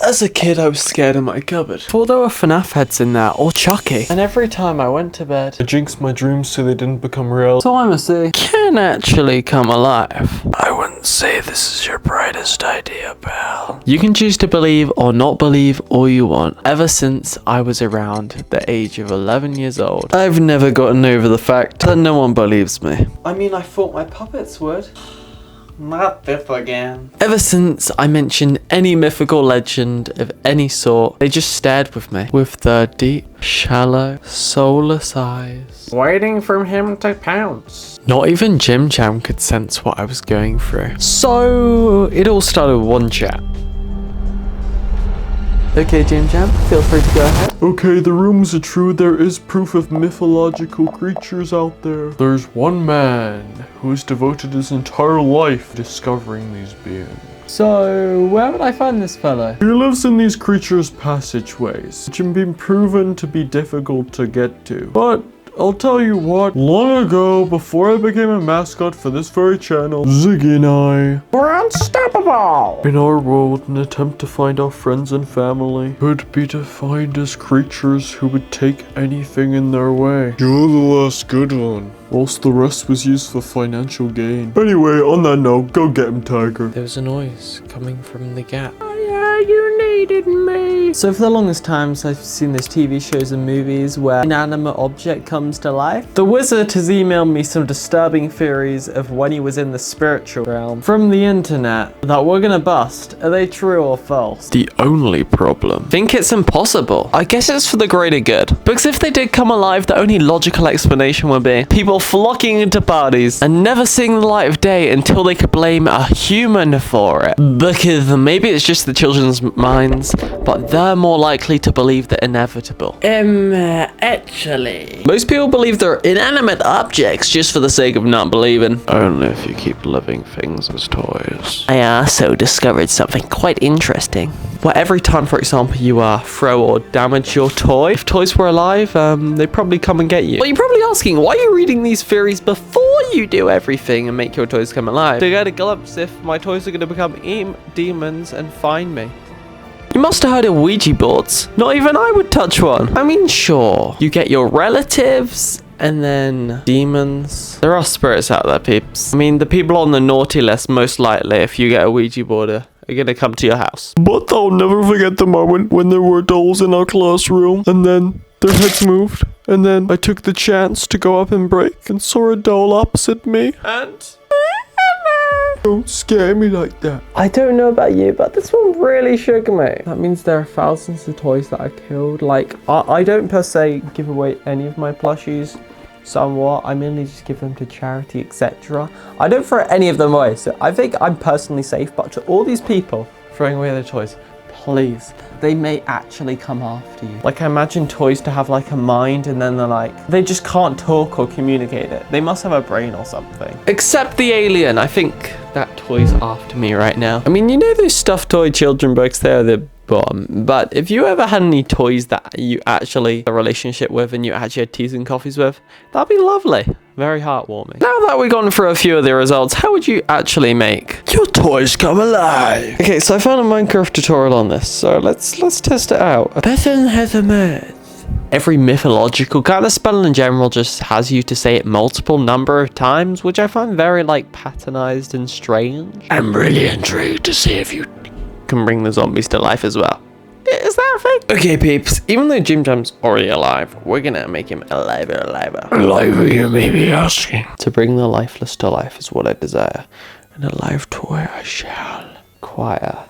As a kid, I was scared of my cupboard. Thought there were FNAF heads in there, or Chucky. And every time I went to bed, I jinxed my dreams so they didn't become real. So I'm a C. Can actually come alive. I wouldn't say this is your brightest idea, pal. You can choose to believe or not believe all you want. Ever since I was around the age of 11 years old, I've never gotten over the fact that no one believes me. I mean, I thought my puppets would. Not this again. Ever since I mentioned any mythical legend of any sort, they just stared with me with their deep, shallow, soulless eyes, waiting for him to pounce. Not even Jim Jam could sense what I was going through. So it all started with one chat. Okay, Jim Jam, feel free to go ahead. Okay, the rumors are true. There is proof of mythological creatures out there. There's one man who has devoted his entire life discovering these beings. So, where would I find this fellow? He lives in these creatures' passageways, which have been proven to be difficult to get to. But I'll tell you what, long ago, before I became a mascot for this very channel, Ziggy and I were unstoppable in our world. An attempt to find our friends and family could be defined as creatures who would take anything in their way. You're the last good one, whilst the rest was used for financial gain. Anyway, on that note, go get him, Tiger. There was a noise coming from the gap. You needed me. So for the longest times, I've seen those TV shows and movies where an inanimate object comes to life. The wizard has emailed me some disturbing theories of when he was in the spiritual realm from the internet that we're gonna bust. Are they true or false? The only problem, think it's impossible. I guess it's for the greater good. Because if they did come alive, the only logical explanation would be people flocking into parties and never seeing the light of day until they could blame a human for it. Because maybe it's just the children's minds, but they're more likely to believe the inevitable. Actually, most people believe they're inanimate objects just for the sake of not believing. Only if you keep living things as toys. I also discovered something quite interesting. Where every time, for example, you throw or damage your toy, if toys were alive, they'd probably come and get you. Well, you're probably asking, why are you reading these theories before you do everything and make your toys come alive? To get a glimpse if my toys are going to become demons and find me. You must have heard of Ouija boards. Not even I would touch one. I mean, sure, you get your relatives and then demons. There are spirits out there, peeps. I mean, the people on the naughty list, most likely, if you get a Ouija board, are gonna come to your house. But I'll never forget the moment when there were dolls in our classroom and then their heads moved. And then I took the chance to go up and break and saw a doll opposite me. And don't scare me like that. I don't know about you, but this one really shook me. That means there are thousands of toys that I killed. Like, I don't per se give away any of my plushies. Somewhat, I mainly just give them to charity, etc. I don't throw any of them away, so I think I'm personally safe. But to all these people throwing away their toys, please, they may actually come after you. Like, I imagine toys to have like a mind, and then they're like, they just can't talk or communicate it. They must have a brain or something. Except the alien. I think that toy's after me right now. I mean, you know those stuffed toy children books, they're the bomb. But if you ever had any toys that you actually had a relationship with and you actually had teas and coffees with, that'd be lovely. Very heartwarming. Now that we've gone through a few of the results, how would you actually make your toys come alive? Okay, so I found a Minecraft tutorial on this, so let's test it out. A person has emerged. Every mythological kind of spell in general just has you to say it multiple number of times, which I find very like patternized and strange. I'm really intrigued to see if you can bring the zombies to life as well. Is that a thing? Okay, peeps, even though Jim Jam's already alive, we're gonna make him aliver. Aliver, you may be asking. To bring the lifeless to life is what I desire, and a live toy I shall acquire.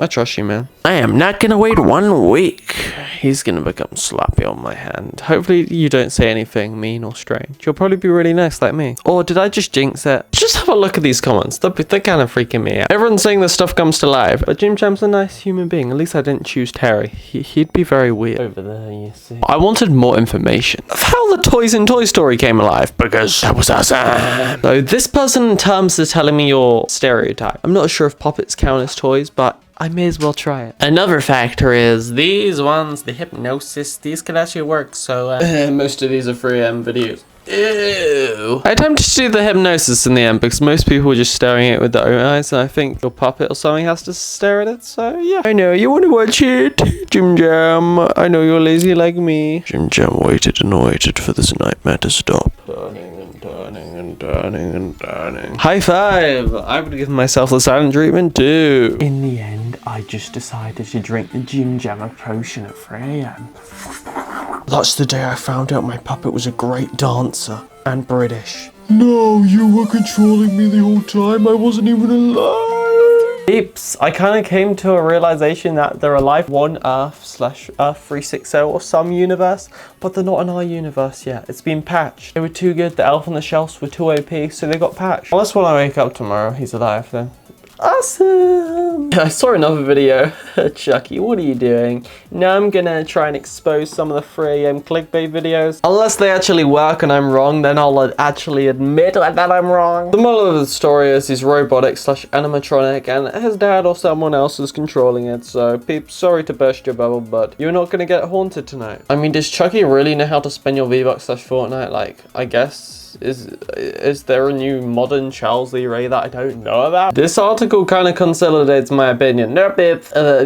I trust you, man. I am not gonna wait 1 week. He's gonna become sloppy on my hand. Hopefully you don't say anything mean or strange. You'll probably be really nice like me. Or did I just jinx it? Just have a look at these comments. They're kind of freaking me out. Everyone's saying this stuff comes to life. But Jim Jam's a nice human being. At least I didn't choose Terry. He'd be very weird. Over there, you see. I wanted more information of how the toys in Toy Story came alive, because that was awesome. So this person in terms is telling me your stereotype. I'm not sure if puppets count as toys, but I may as well try it. Another factor is these ones, the hypnosis, these can actually work. So most of these are free videos. Ew. I attempted to do the hypnosis in the end because most people were just staring at it with their own eyes, and I think your puppet or something has to stare at it, so yeah. I know you want to watch it, Jim Jam. I know you're lazy like me. Jim Jam waited and waited for this nightmare to stop. Turning and turning and turning and turning. High five! I would give myself the silent treatment too. In the end, I just decided to drink the Jim Jammer potion at 3 AM. That's the day I found out my puppet was a great dancer and British. No, you were controlling me the whole time. I wasn't even alive. Peeps, I kind of came to a realization that they're alive on Earth/Earth 360 or some universe, but they're not in our universe yet. It's been patched. They were too good. The elf on the shelves were too OP, so they got patched. Unless when I wake up tomorrow, he's alive then. Awesome! I saw another video. Chucky, what are you doing? Now I'm gonna try and expose some of the 3 AM clickbait videos. Unless they actually work and I'm wrong, then I'll actually admit that I'm wrong. The moral of the story is he's robotic/animatronic and his dad or someone else is controlling it. So, peeps, sorry to burst your bubble, but you're not gonna get haunted tonight. I mean, does Chucky really know how to spend your V-Bucks/Fortnite? Like, I guess. Is there a new modern Charles Lee Ray that I don't know about? This article kind of consolidates my opinion. Nope,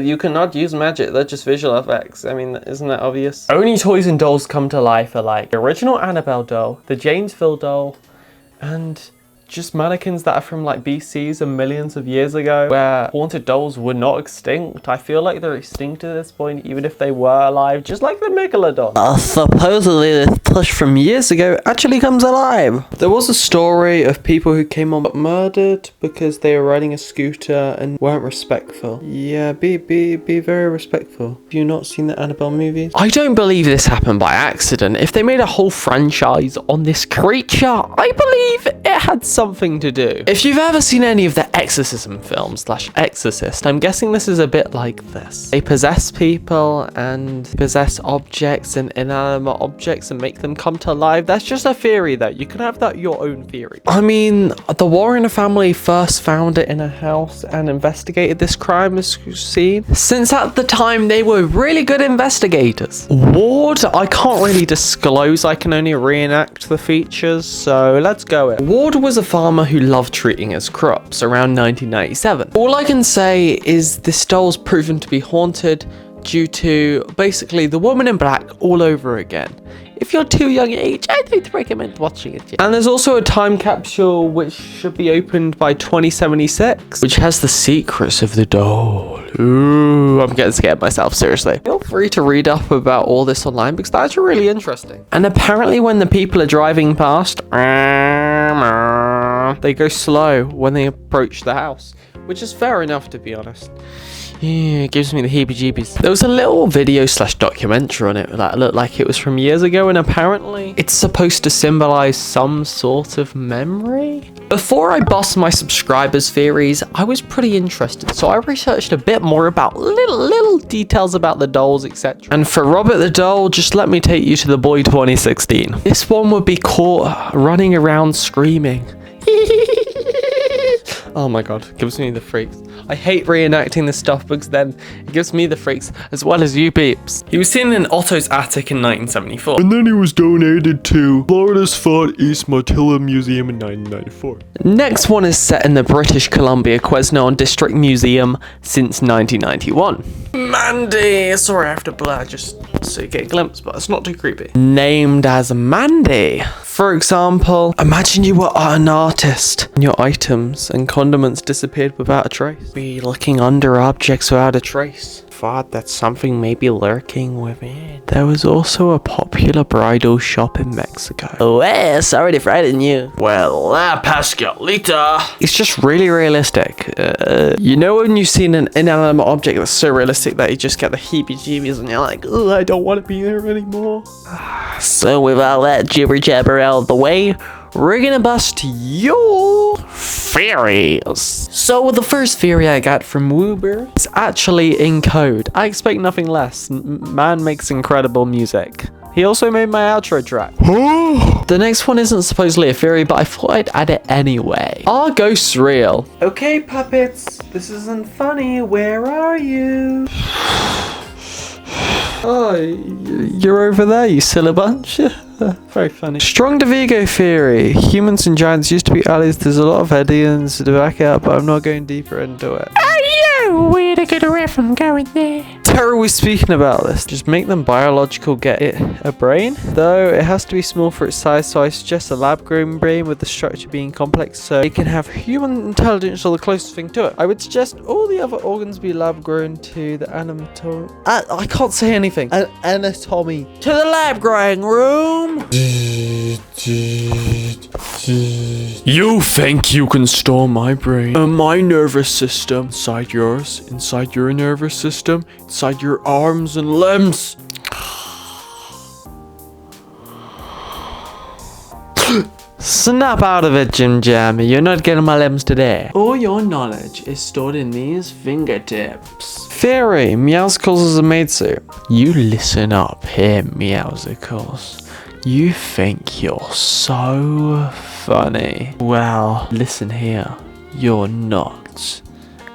you cannot use magic, they're just visual effects. I mean, isn't that obvious? Only toys and dolls come to life are like the original Annabelle doll, the Janesville doll, and just mannequins that are from like BCs and millions of years ago, where haunted dolls were not extinct. I feel like they're extinct at this point, even if they were alive, just like the Megalodon. Supposedly this plush from years ago actually comes alive. There was a story of people who came on but murdered because they were riding a scooter and weren't respectful. Yeah, be very respectful. Have you not seen the Annabelle movies? I don't believe this happened by accident. If they made a whole franchise on this creature, I believe it had something to do. If you've ever seen any of the exorcism films/Exorcist, I'm guessing this is a bit like this. They possess people and possess objects and inanimate objects and make them come to life. That's just a theory though. You can have that your own theory. I mean, the Warren family first found it in a house and investigated this crime as seen. Since at the time they were really good investigators. Ward, I can't really disclose. I can only reenact the features, so let's go in. Ward was a farmer who loved treating his crops around 1997. All I can say is this doll's proven to be haunted due to basically the Woman in Black all over again. If you're too young age, I don't recommend watching it yet. And there's also a time capsule which should be opened by 2076, which has the secrets of the doll. Ooh, I'm getting scared myself, seriously. Feel free to read up about all this online because that's really interesting. And apparently when the people are driving past, they go slow when they approach the house, which is fair enough, to be honest. Yeah, it gives me the heebie-jeebies. There was a little video/documentary on it that looked like it was from years ago, and apparently it's supposed to symbolize some sort of memory. Before I bust my subscribers' theories, I was pretty interested, so I researched a bit more about little details about the dolls, etc. And for Robert the Doll, just let me take you to the boy 2016. This one would be caught running around screaming. Oh my god, it gives me the freaks. I hate reenacting this stuff because then it gives me the freaks as well as you peeps. He was seen in Otto's attic in 1974. And then he was donated to Florida's Far East Motilla Museum in 1994. Next one is set in the British Columbia Quesnel District Museum since 1991. Mandy! Sorry, I have to blur just so you get a glimpse, but it's not too creepy. Named as Mandy. For example, imagine you were an artist and your items and condiments disappeared without a trace. Be looking under objects without a trace. Thought that something may be lurking within. There was also a popular bridal shop in Mexico. Oh, sorry to frighten you. Well, Pascalita. It's just really realistic. You know when you've seen an inanimate object that's so realistic that you just get the heebie-jeebies and you're like, oh, I don't want to be there anymore. So with all that jibber-jabber out of the way, we're gonna bust your theories. So the first theory I got from Woober is actually in code. I expect nothing less. Man makes incredible music. He also made my outro track. The next one isn't supposedly a theory, but I thought I'd add it anyway. Are ghosts real? Okay, puppets, this isn't funny. Where are you? Oh you're over there, you silly bunch. Very funny. Strong Devigo theory. Humans and giants used to be allies. There's a lot of evidence to back it up, but I'm not going deeper into it. Where to get away from going there? Terror was speaking about this. Just make them biological, get it a brain. Though it has to be small for its size, so I suggest a lab-grown brain with the structure being complex so it can have human intelligence or the closest thing to it. I would suggest all the other organs be lab-grown to the anatomy. I can't say anything. Anatomy. To the lab-grown room! You think you can store my brain and my nervous system inside yours, inside your nervous system, inside your arms and limbs? Snap out of it, Jim Jam. You're not getting my limbs today. All your knowledge is stored in these fingertips. Theory. Meowsicles is a maid suit. You listen up here, Meowsicles. You think you're so funny. Well, listen here. You're not.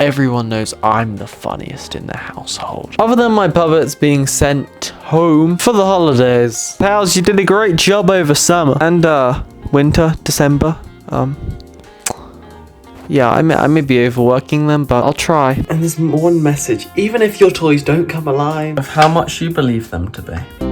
Everyone knows I'm the funniest in the household. Other than my puppets being sent home for the holidays. Pals, you did a great job over summer. And, winter, December. Yeah, I may be overworking them, but I'll try. And there's one message. Even if your toys don't come alive, of how much you believe them to be.